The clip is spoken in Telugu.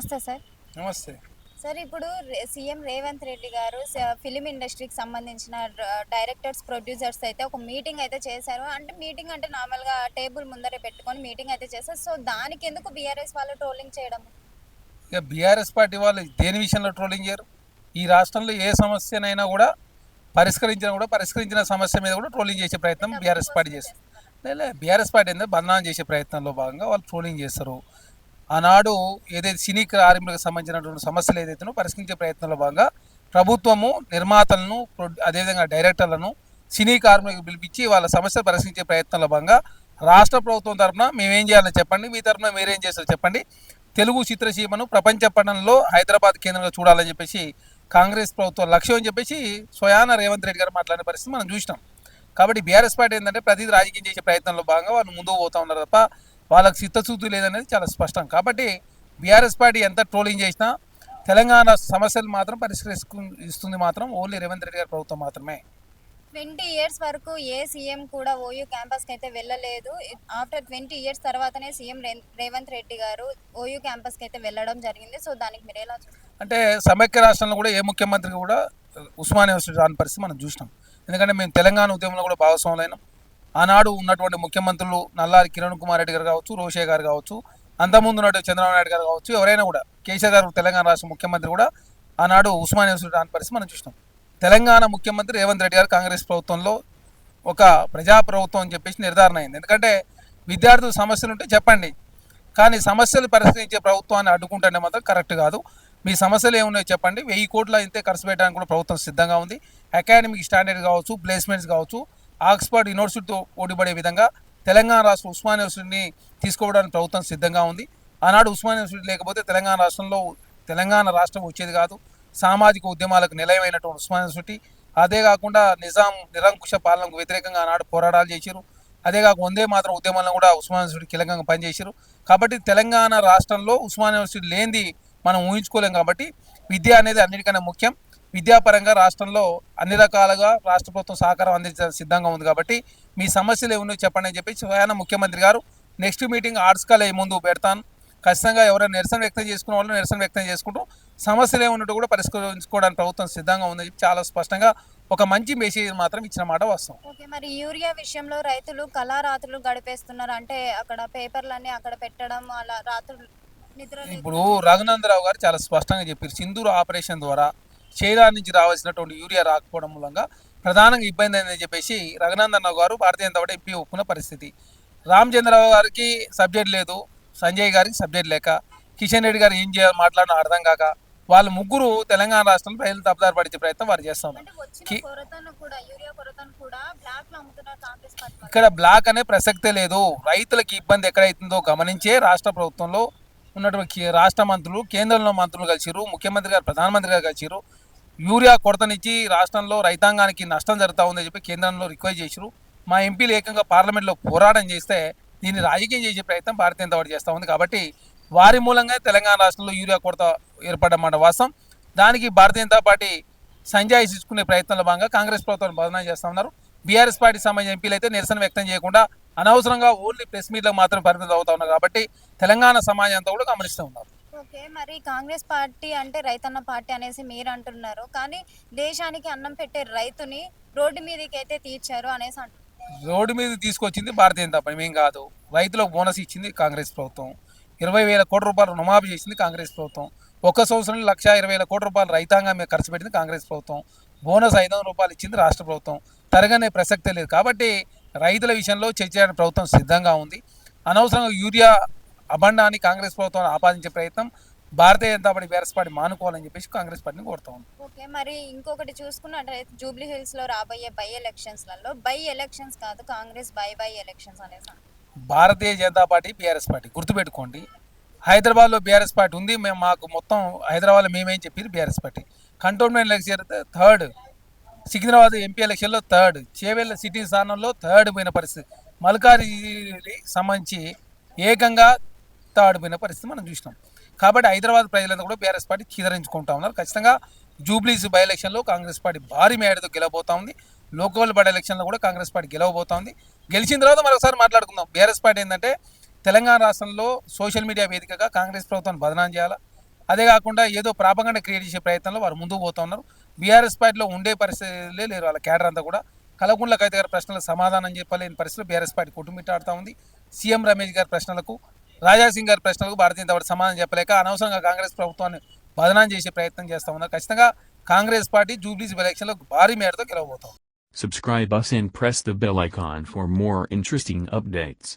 నమస్తే సార్. నమస్తే. సార్ ఇప్పుడు సీఎం రేవంత్ రెడ్డి గారు ఫిలిం ఇండస్ట్రీకి సంబంధించిన డైరెక్టర్స్, ప్రొడ్యూసర్స్ అయితే ఒక మీటింగ్ అయితే చేశారు. అంటే మీటింగ్ అంటే నార్మల్‌గా టేబుల్ ముందరే పెట్టుకొని మీటింగ్ అయితే చేశారు. సో, దానికెందుకు బీఆర్ఎస్ వాళ్ళు ట్రోలింగ్ చేయడం? ఇక బీఆర్ఎస్ పార్టీ వాళ్ళు దేని విషయంలో ట్రోలింగ్ చేయరు? ఈ రాష్ట్రంలో ఏ సమస్యనైనా కూడా పరిష్కరించిన సమస్య మీద కూడా ట్రోలింగ్ చేసే ప్రయత్నం డబ్బుల బీఆర్ఎస్ పార్టీ కోసమే చేస్తారు. చేస్తున్నారా? బీఆర్ఎస్ పార్టీ ఏంటంటే బదనాం చేసే ప్రయత్నంలో భాగంగా వాళ్ళు ట్రోలింగ్ చేస్తారు. ఆనాడు ఏదైతే సినీ కార్మికులకు సంబంధించినటువంటి సమస్యలు ఏదైతేనో పరిష్కరించే ప్రయత్నంలో భాగంగా ప్రభుత్వము నిర్మాతలను అదేవిధంగా డైరెక్టర్లను సినీ కార్మికులకు పిలిపించి వాళ్ళ సమస్యలు పరిష్కరించే ప్రయత్నంలో భాగంగా రాష్ట్ర ప్రభుత్వం తరఫున మేమేం చేయాలో చెప్పండి, మీ తరఫున మీరేం చేస్తారో చెప్పండి, తెలుగు చిత్రసీమను ప్రపంచ పట్టణంలో హైదరాబాద్ కేంద్రంగా చూడాలని చెప్పేసి కాంగ్రెస్ ప్రభుత్వం లక్ష్యం అని చెప్పేసి స్వయాన రేవంత్ రెడ్డి గారు మాట్లాడిన పరిస్థితి మనం చూసినాం. కాబట్టి బీఆర్ఎస్ పార్టీ ఏంటంటే ప్రతిదీ రాజకీయం చేసే ప్రయత్నంలో భాగంగా వాళ్ళు ముందుకు పోతా ఉన్నారు తప్ప వాళ్ళకి చిత్తశుద్ధి లేదనేది చాలా స్పష్టం. కాబట్టి బీఆర్ఎస్ పార్టీ ఎంత ట్రోలింగ్ చేసినా తెలంగాణ సమస్యలు మాత్రం పరిష్కరిస్తుంది మాత్రం ఓన్లీ రేవంత్ రెడ్డి గారి ప్రభుత్వం మాత్రమే. 20 ఇయర్స్ వరకు ఏ సీఎం కూడా ఓయూ క్యాంపస్‌కి అయితే వెళ్ళలేదు. ఆఫ్టర్ 20 ఇయర్స్ తర్వాతనే సీఎం రేవంత్ రెడ్డి గారు ఓయూ క్యాంపస్‌కి అయితే వెళ్ళడం జరిగింది. సో, దానికి మీరు ఎలా చూస్తారు? అంటే సమైక్య రాష్ట్రంలో కూడా ఏ ముఖ్యమంత్రి కూడా ఉస్మానియా యూనివర్సిటీ రాని పరిస్థితి మనం చూసినాం. ఎందుకంటే మేము తెలంగాణ ఉద్యమంలో కూడా భాగస్వాములైనాం. ఆనాడు ఉన్నటువంటి ముఖ్యమంత్రులు నల్లారి కిరణ్ కుమార్ రెడ్డి గారు కావచ్చు, రోషయ్య గారు కావచ్చు, అంతకుముందు ఉన్నటువంటి చంద్రబాబు నాయుడు గారు కావచ్చు, ఎవరైనా కూడా కేసీఆర్ గారు తెలంగాణ రాష్ట్ర ముఖ్యమంత్రి కూడా ఆనాడు ఉస్మానియా యూనివర్సిటీ రాని పరిస్థితి మనం చూసినాం. తెలంగాణ ముఖ్యమంత్రి రేవంత్ రెడ్డి గారు కాంగ్రెస్ ప్రభుత్వంలో ఒక ప్రజాప్రభుత్వం అని చెప్పేసి నిర్ధారణ అయింది. ఎందుకంటే విద్యార్థుల సమస్యలు ఉంటే చెప్పండి, కానీ సమస్యలు పరిష్కరించే ప్రభుత్వాన్ని అడ్డుకుంటే మాత్రం కరెక్ట్ కాదు. మీ సమస్యలు ఏమున్నాయో చెప్పండి, 1000 కోట్ల ఇంతే ఖర్చు పెట్టడానికి కూడా ప్రభుత్వం సిద్ధంగా ఉంది. అకాడమిక్ స్టాండర్డ్ కావచ్చు, ప్లేస్మెంట్స్ కావచ్చు, ఆక్స్ఫర్డ్ యూనివర్సిటీతో పోటీపడే విధంగా తెలంగాణ రాష్ట్రం ఉస్మానియా యూనివర్సిటీని తీసుకోవడానికి ప్రభుత్వం సిద్ధంగా ఉంది. ఆనాడు ఉస్మానియా యూనివర్సిటీ లేకపోతే తెలంగాణ రాష్ట్రంలో తెలంగాణ రాష్ట్రం వచ్చేది కాదు. సామాజిక ఉద్యమాలకు నిలయమైనటువంటి ఉస్మానియా యూనివర్సిటీ, అదే కాకుండా నిజాం నిరంకుశ పాలనకు వ్యతిరేకంగా ఆనాడు పోరాటాలు చేశారు. అదే కాక వందే మాత్రం ఉద్యమంలో కూడా ఉస్మానియా యూనివర్సిటీ కీలకంగా పనిచేశారు. కాబట్టి తెలంగాణ రాష్ట్రంలో ఉస్మానియా యూనివర్సిటీ లేనిది మనం ఊహించుకోలేం. కాబట్టి విద్య అనేది అన్నిటికన్నా ముఖ్యం. విద్యాపరంగా రాష్ట్రంలో అన్ని రకాలుగా రాష్ట్ర ప్రభుత్వం సహకారం అందించడానికి సిద్ధంగా ఉంది. కాబట్టి మీ సమస్యలు ఏమున్నాయో చెప్పండి అని చెప్పి స్వయాన ముఖ్యమంత్రి గారు నెక్స్ట్ మీటింగ్ ఆర్ట్స్ కాలేజ్ ముందు పెడతాను, ఖచ్చితంగా ఎవరైనా నిరసన వ్యక్తం చేసుకున్న వాళ్ళు నిరసన వ్యక్తం చేసుకుంటూ సమస్యలు ఏమున్నట్టు కూడా పరిష్కరించుకోవడానికి ప్రభుత్వం సిద్ధంగా ఉందని చెప్పి చాలా స్పష్టంగా ఒక మంచి మెసేజ్ మాత్రం ఇచ్చిన మాట వాస్తవం. ఓకే. మరి యూరియా విషయంలో రైతులు కళారాత్రులు గడిపేస్తున్నారు. అంటే అక్కడ పేపర్‌లన్నీ అక్కడ పెట్టడం, అలా రాత్రులు నిద్ర ఇప్పుడు లేకుండా చేయడం. రఘునందరావు గారు చాలా స్పష్టంగా చెప్పారు, సింధూరు ఆపరేషన్ ద్వారా చైనా నుంచి రావాల్సినటువంటి యూరియా రాకపోవడం మూలంగా ప్రధానంగా ఇబ్బంది అయిందని చెప్పేసి రఘునందనరావు గారు భారతీయ జనతా పార్టీ ఎంపీ ఒప్పుకున్న పరిస్థితి. రామచంద్రరావు గారికి సబ్జెక్ట్ లేదు, సంజయ్ గారికి సబ్జెక్ట్ లేక, కిషన్ రెడ్డి గారు ఏం చేయాలి మాట్లాడిన అర్థం కాక వాళ్ళు ముగ్గురు తెలంగాణ రాష్ట్రంలో ప్రజలు తప్పుదారి పడించే ప్రయత్నం వారు చేస్తూ ఉన్నారు. అంటే వచ్చిన కొరతను కూడా యూరియా కొరతను కూడా బ్లాక్‌లో అమ్ముతున్నారు కాంగ్రెస్ పార్టీ వాళ్ళు. ఇక్కడ బ్లాక్ అనే ప్రసక్తే లేదు. రైతులకి ఇబ్బంది ఎక్కడైతుందో గమనించే రాష్ట్ర ప్రభుత్వంలో ఉన్నటువంటి రాష్ట్ర మంత్రులు, కేంద్రంలో మంత్రులు కలిసిరు, ముఖ్యమంత్రి గారు ప్రధానమంత్రి గారు కలిసిరు. యూరియా కొరతనిచ్చి రాష్ట్రంలో రైతాంగానికి నష్టం జరుగుతూ ఉందని చెప్పి కేంద్రంలో రిక్వెస్ట్ చేసిరు. మా ఎంపీలు ఏకంగా పార్లమెంట్లో పోరాటం చేస్తే దీన్ని రాజకీయం చేసే ప్రయత్నం భారతీయ జనతా పార్టీ చేస్తూ ఉంది. కాబట్టి వారి మూలంగా తెలంగాణ రాష్ట్రంలో యూరియా కొరత ఏర్పడ్డమాట వాస్తవం. దానికి భారతీయ జనతా పార్టీ సంజాయిషి ఇచ్చుకునే ప్రయత్నంలో భాగంగా కాంగ్రెస్ ప్రభుత్వాన్ని బదనాం చేస్తూ ఉన్నారు. బీఆర్ఎస్ పార్టీ సంబంధించిన ఎంపీలు అయితే నిరసన వ్యక్తం చేయకుండా అనవసరంగా ఓన్లీ ప్రెస్ మీట్లకు మాత్రం పరిమితం అవుతా ఉన్నారు. కాబట్టి తెలంగాణ సమాజం అంతా కూడా గమనిస్తూ ఉన్నారు. ఓకే. మరి కాంగ్రెస్ పార్టీ అంటే రైతన్న పార్టీ అనేసి మీరు అంటున్నారు. కానీ దేశానికి అన్నం పెట్టే రైతుని రోడ్డు మీదకైతే తీర్చారు అనేసి అంటున్నారు. రోడ్డు మీద తీసుకొచ్చింది భారతీయ జనతా పార్టీ, మేము కాదు. రైతులకు బోనస్ ఇచ్చింది కాంగ్రెస్ ప్రభుత్వం. 20,000 కోట్ల రూపాయలు రుణమాఫీ చేసింది కాంగ్రెస్ ప్రభుత్వం. ఒక్క సంవత్సరంలో 1,20,000 కోట్ల రూపాయలు రైతాంగం మీద ఖర్చు పెట్టింది కాంగ్రెస్ ప్రభుత్వం. బోనస్ 500 రూపాయలు ఇచ్చింది రాష్ట్ర ప్రభుత్వం. తరగనే ప్రసక్తే లేదు. కాబట్టి రైతుల విషయంలో చర్చ చేయడానికి ప్రభుత్వం సిద్ధంగా ఉంది. అనవసరంగా యూరియా అబండాన్ని కాంగ్రెస్ ప్రభుత్వం ఆపాదించే ప్రయత్నం Bharatiya Janata party BRS party మానుకోవాలని చెప్పేసి కాంగ్రెస్ పార్టీని కోరుతా ఉంది. ఓకే. మరి ఇంకొకటి చూసుకున్నట్లయితే జూబ్లీ హిల్స్‌లో రాబోయే బై ఎలక్షన్స్ కాదు, కాంగ్రెస్ బై ఎలక్షన్స్ అనేసి అంటున్నారు. Bharatiya Janata party BRS party గుర్తుపెట్టుకోండి. హైదరాబాద్లో బీఆర్ఎస్ పార్టీ ఉంది, మాకు మొత్తం హైదరాబాద్లో మేమేం చెప్పారు BRS party. Cantonment election third, Secunderabad MP ఎలక్షన్లో థర్డ్, చేవెళ్ళ సిటీ స్థానంలో థర్డ్ పోయిన పరిస్థితి, మల్కాజిగిరికి సంబంధించి ఏకంగా థర్డ్ పోయిన పరిస్థితి మనం చూసినాం. కాబట్టి హైదరాబాద్ ప్రజలంతా కూడా బీఆర్ఎస్ పార్టీ చీదరించుకుంటా ఉన్నారు. ఖచ్చితంగా జూబ్లీస్ బై ఎలక్షన్లో కాంగ్రెస్ పార్టీ భారీ మేడతో గెలవబోతా ఉంది. లోకల్ బై ఎలక్షన్లో కూడా కాంగ్రెస్ పార్టీ గెలవబోతా ఉంది. గెలిచిన తర్వాత మరొకసారి మాట్లాడుకుందాం. బీఆర్ఎస్ పార్టీ ఏంటంటే తెలంగాణ రాష్ట్రంలో సోషల్ మీడియా వేదికగా కాంగ్రెస్ ప్రభుత్వాన్ని బదనాం చేయాలా, అదే కాకుండా ఏదో ప్రాపగండ క్రియేట్ చేసే ప్రయత్నంలో వారు ముందుకు పోతా ఉన్నారు. బీఆర్ఎస్ పార్టీలో ఉండే పరిస్థితులే లేరు వాళ్ళ కేడర్ అంతా కూడా. కల్వకుంట్ల కవిత గారి ప్రశ్నలకు సమాధానం చెప్పలేని పరిస్థితిలో బీఆర్ఎస్ పార్టీ కొట్టుమిట్టాడుతూ ఉంది. సీఎం రమేష్ గారి ప్రశ్నలకు, రాజాసింగ్ గారి ప్రశ్నలకు భారతీయ జనతా పార్టీ సమాధానం చెప్పలేక అనవసరంగా కాంగ్రెస్ ప్రభుత్వాన్ని బదనాం చేసే ప్రయత్నం చేస్తూ ఉన్నారు. ఖచ్చితంగా కాంగ్రెస్ పార్టీ జూబ్లీస్ ఎలక్షన్లో భారీ మేరతో గెలవబోతాం. Subscribe us and press the bell icon for more interesting updates.